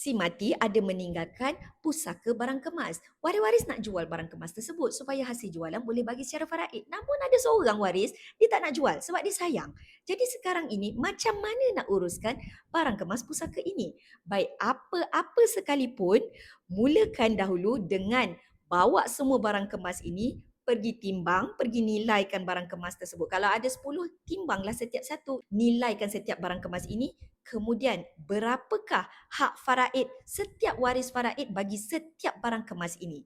Si mati ada meninggalkan pusaka barang kemas. Waris-waris nak jual barang kemas tersebut supaya hasil jualan boleh bagi secara faraid. Namun ada seorang waris, dia tak nak jual sebab dia sayang. Jadi sekarang ini macam mana nak uruskan barang kemas pusaka ini? Baik apa-apa sekalipun, mulakan dahulu dengan bawa semua barang kemas ini, pergi timbang, pergi nilaikan barang kemas tersebut. Kalau ada 10, timbanglah setiap satu. Nilaikan setiap barang kemas ini. Kemudian, berapakah hak faraid setiap waris faraid bagi setiap barang kemas ini?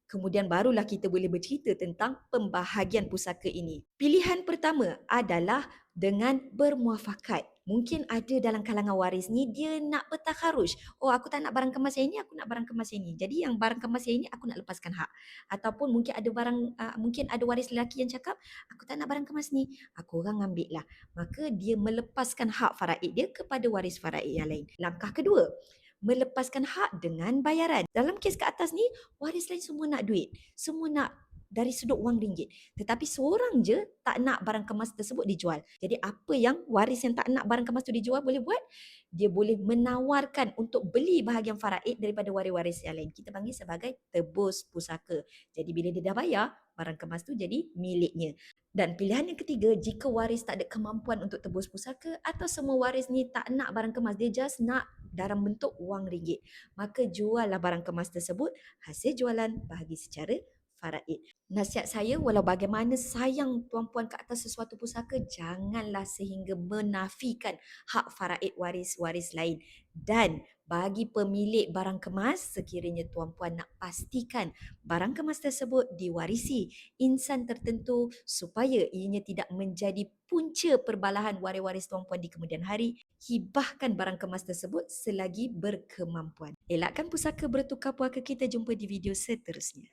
Kemudian barulah kita boleh bercerita tentang pembahagian pusaka ini. Pilihan pertama adalah dengan bermuafakat. Mungkin ada dalam kalangan waris ni dia nak bertakharus. Oh, aku tak nak barang kemas yang ini, aku nak barang kemas yang ini. Jadi yang barang kemas yang ini aku nak lepaskan hak. Ataupun mungkin ada waris lelaki yang cakap, aku tak nak barang kemas ni, aku orang ambil lah. Maka dia melepaskan hak faraid dia kepada waris faraid yang lain. Langkah kedua, melepaskan hak dengan bayaran. Dalam kes ke atas ni, waris lain semua nak duit. Semua nak dari sudut wang ringgit. Tetapi seorang je tak nak barang kemas tersebut dijual. Jadi apa yang waris yang tak nak barang kemas tu dijual boleh buat? Dia boleh menawarkan untuk beli bahagian faraid daripada waris-waris yang lain. Kita panggil sebagai tebus pusaka. Jadi bila dia dah bayar, barang kemas tu jadi miliknya. Dan pilihan yang ketiga, jika waris tak ada kemampuan untuk tebus pusaka atau semua waris ni tak nak barang kemas, dia just nak dalam bentuk wang ringgit, maka juallah barang kemas tersebut, hasil jualan bahagi secara faraid. Nasihat saya, walau bagaimana sayang tuan-puan ke atas sesuatu pusaka, janganlah sehingga menafikan hak faraid waris-waris lain. Dan bagi pemilik barang kemas, sekiranya tuan-puan nak pastikan barang kemas tersebut diwarisi insan tertentu supaya ianya tidak menjadi punca perbalahan waris-waris tuan-puan di kemudian hari, hibahkan barang kemas tersebut selagi berkemampuan. Elakkan pusaka bertukar puaka. Kita jumpa di video seterusnya.